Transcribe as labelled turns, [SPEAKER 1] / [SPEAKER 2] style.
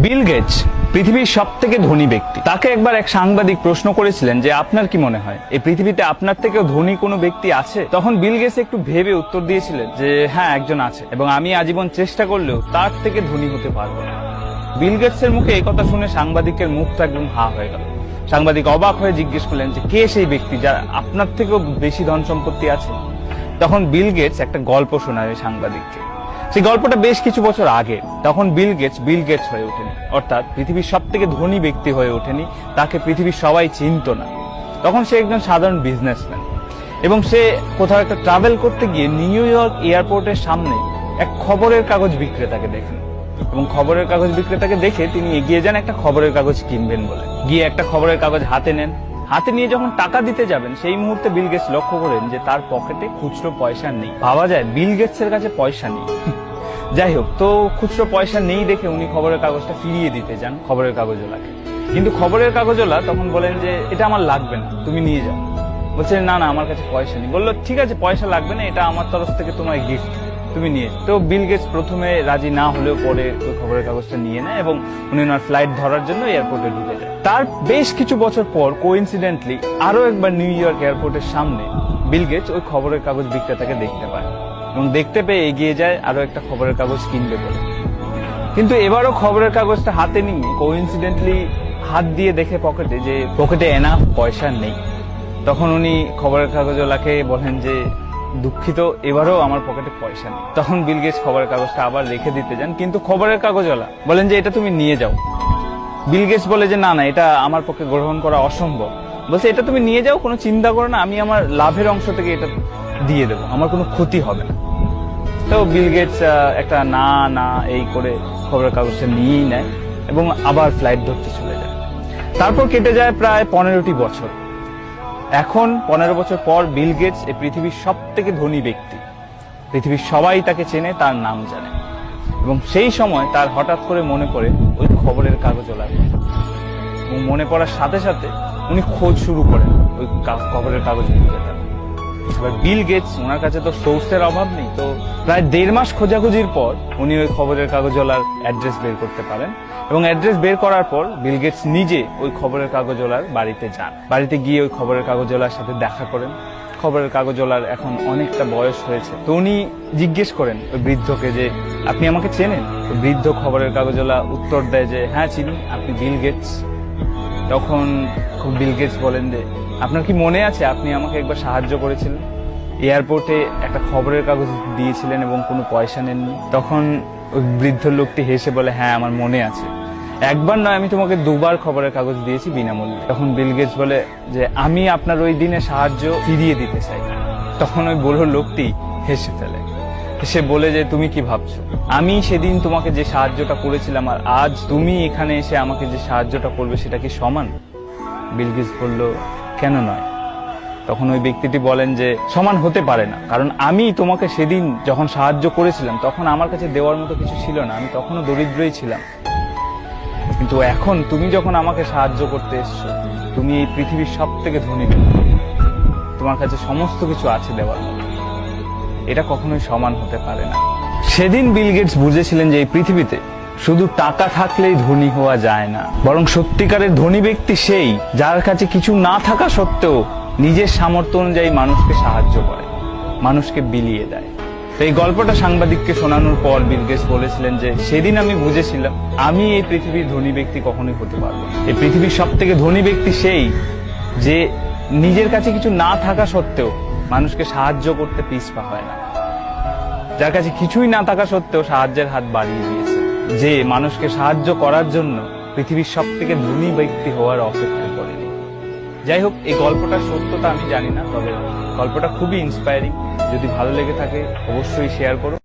[SPEAKER 1] Bill Gates পৃথিবীর সবথেকে ধনী ব্যক্তি। তাকে একবার এক সাংবাদিক প্রশ্ন করেছিলেন যে আপনার কি মনে হয় এই পৃথিবীতে আপনার থেকেও ধনী কোনো ব্যক্তি আছে? তখন বিল গেটস একটু ভেবে উত্তর দিয়েছিলেন যে হ্যাঁ, একজন আছে, এবং আমি আজীবন চেষ্টা করলেও তার থেকে ধনী হতে পারবো না। বিল গেটসের মুখে এই কথা শুনে সাংবাদিকের মুখটা একদম হা হয়ে গেল। সাংবাদিক অবাক হয়ে জিজ্ঞেস করলেন যে কে সেই ব্যক্তি যার আপনার থেকেও বেশি ধন সম্পত্তি আছে? তখন বিল গেটস একটা গল্প শোনায় সাংবাদিককে। সেই গল্পটা বেশ কিছু বছর আগে। তখন বিল গেটস হয়ে ওঠেনি, অর্থাৎ পৃথিবীর সব থেকে ধনী ব্যক্তি হয়ে ওঠেনি, তাকে পৃথিবীর সবাই চিনত না। তখন সে একজন সাধারণ বিজনেসম্যান, এবং সে কোথাও একটা ট্রাভেল করতে গিয়ে নিউ ইয়র্ক এয়ারপোর্টের সামনে এক খবরের কাগজ বিক্রেতাকে দেখেন, এবং খবরের কাগজ বিক্রেতাকে দেখে তিনি এগিয়ে যান একটা খবরের কাগজ কিনবেন বলে। গিয়ে একটা খবরের কাগজ হাতে নেন। হাতে নিয়ে যখন টাকা দিতে যাবেন, সেই মুহূর্তে বিল গেটস লক্ষ্য করেন যে তার পকেটে খুচরো পয়সা নেই। ভাবা যায় বিল গেটসের কাছে পয়সা নেই। যাই হোক, তো খুচরো পয়সা নেই দেখে উনি খবরের কাগজটা ফিরিয়ে দিতে যান খবরের কাগজওয়ালাকে। কিন্তু খবরের কাগজওয়ালা তখন বলেন যে এটা আমার লাগবে না, তুমি নিয়ে যাও। বলছে না না, আমার কাছে পয়সা নেই। বললো ঠিক আছে, পয়সা লাগবে না, এটা আমার তরফ থেকে তোমার গিফট, তুমি নিয়ে। তো বিল গেটস প্রথমে রাজি না হলেও পরে ওই খবরের কাগজটা নিয়ে নেয়, এবং উনি ওনার ফ্লাইট ধরার জন্য এয়ারপোর্টে ঢুকে যায়। তার বেশ কিছু বছর পর কোইন্সিডেন্টলি আরো একবার নিউ ইয়র্ক এয়ারপোর্টের সামনে বিল গেটস ওই খবরের কাগজ বিক্রেতাকে দেখতে পায়, এবং দেখতে পেয়ে এগিয়ে যায় আরো একটা খবরের কাগজ কিনবে বলে। কিন্তু এবারও খবরের কাগজটা হাতে নিয়ে কোইন্সিডেন্টলি হাত দিয়ে দেখে পকেটে এনাফ পয়সা নেই। তখন উনি খবরের কাগজওয়ালাকে বলেন যে দুঃখিত, এবারও আমার পকেটে পয়সা নেই। তখন বিল গেটস খবরের কাগজটা আবার রেখে দিতে যান, কিন্তু খবরের কাগজওয়ালা বলেন যে এটা তুমি নিয়ে যাও। বিল গেটস বলে যে না না, এটা আমার পক্ষে গ্রহণ করা অসম্ভব। বলছে এটা তুমি নিয়ে যাও, কোনো চিন্তা করো না, আমি আমার লাভের অংশ থেকে এটা দিয়ে দেবো, আমার কোনো ক্ষতি হবে না। তো বিল গেটস একটা না না এই করে খবরের কাগজটা নিয়েই নেয়, এবং আবার ফ্লাইট ধরতে চলে যায়। তারপর কেটে যায় প্রায় 15টি বছর। এখন 15 বছর পর বিল গেটস এই পৃথিবীর সব থেকে ধনী ব্যক্তি। পৃথিবীর সবাই তাকে চেনে, তার নাম জানে। এবং সেই সময় তার হঠাৎ করে মনে পড়ে ওই খবরের কাগজওয়ালার কথা, এবং মনে পড়ার সাথে সাথে উনি খোঁজ শুরু করেন ওই খবরের কাগজ বিক্রেতার। এবার বিল গেটস, ওনার কাছে তো সোর্সের অভাব নেই, তো প্রায় 1.5 মাস খোঁজাখুঁজির পর উনি ওই খবরের কাগজওয়ালার অ্যাড্রেস বের করতে পারেন। এবং অ্যাড্রেস বের করার পর বিল গেটস নিজে ওই খবরের কাগজওয়ালার বাড়িতে যান। বাড়িতে গিয়ে ওই খবরের কাগজওয়ালার সাথে দেখা করেন। খবরের কাগজওয়ালার এখন অনেকটা বয়স হয়েছে, তো উনি জিজ্ঞেস করেন ওই বৃদ্ধকে যে আপনি আমাকে চেনেন? বৃদ্ধ খবরের কাগজওয়ালা উত্তর দেয় যে হ্যাঁ চিনি, আপনি বিল গেটস? তখন বিল গেটস বলেন যে আপনার কি মনে আছে আপনি আমাকে একবার সাহায্য করেছিলেন, এয়ারপোর্টে একটা খবরের কাগজ দিয়েছিলেন এবং কোনো পয়সা নেননি? তখন ওই বৃদ্ধ লোকটি হেসে বলে হ্যাঁ আমার মনে আছে, একবার নয় আমি তোমাকে 2বার খবরের কাগজ দিয়েছি বিনামূল্যে। তখন বিল গেটস বলে যে আমি আপনার ওই দিনে সাহায্য ফিরিয়ে দিতে চাই। তখন ওই বুড়ো লোকটি হেসে ফেলে, সে বলে যে তুমি কি ভাবছো, আমি সেদিন তোমাকে যে সাহায্যটা করেছিলাম আর আজ তুমি এখানে এসে আমাকে যে সাহায্যটা করবে সেটা কি সমান? বিল গেটস বলল কেন নয়? তখন ওই ব্যক্তিটি বলেন যে সমান হতে পারে না, কারণ আমি তোমাকে সেদিন যখন সাহায্য করেছিলাম তখন আমার কাছে দেওয়ার মতো কিছু ছিল না, আমি তখনও দরিদ্রই ছিলাম। কিন্তু এখন তুমি যখন আমাকে সাহায্য করতে এসছো, তুমি এই পৃথিবীর সব থেকে ধনী ব্যক্তি, তোমার কাছে সমস্ত কিছু আছে দেওয়ার মতো, এটা কখনোই সমান হতে পারে না। সেদিন বিল গেটস বুঝেছিলেন যে এই পৃথিবীতে শুধু টাকা থাকলেই ধনী হওয়া যায় না, বরং সত্যিকারের ধনী ব্যক্তি সেই যার কাছে কিছু না থাকা সত্ত্বেও নিজের সামর্থ্য অনুযায়ী মানুষকে সাহায্য করে, মানুষকে বিলিয়ে দেয়। তো এই গল্পটা সাংবাদিককে শোনানোর পর বিল গেটস বলেছিলেন যে সেদিন আমি বুঝেছিলাম আমি এই পৃথিবীর ধনী ব্যক্তি কখনোই হতে পারবো না। এই পৃথিবীর সব থেকে ধনী ব্যক্তি সেই যে নিজের কাছে কিছু না থাকা সত্ত্বেও মানুষকে সাহায্য করতে পিছপা হয় না, যার কাছে কিছুই না থাকা সত্ত্বেও সাহায্যের হাত বাড়িয়ে দিয়েছে, যে মানুষকে সাহায্য করার জন্য পৃথিবীর সব থেকে ধনী ব্যক্তি হওয়ার অপেক্ষা করেনি। যাই হোক, এই গল্পটার সত্যতা আমি জানি না, তবে গল্পটা খুবই ইন্সপায়ারিং। যদি ভালো লেগে থাকে অবশ্যই শেয়ার করো।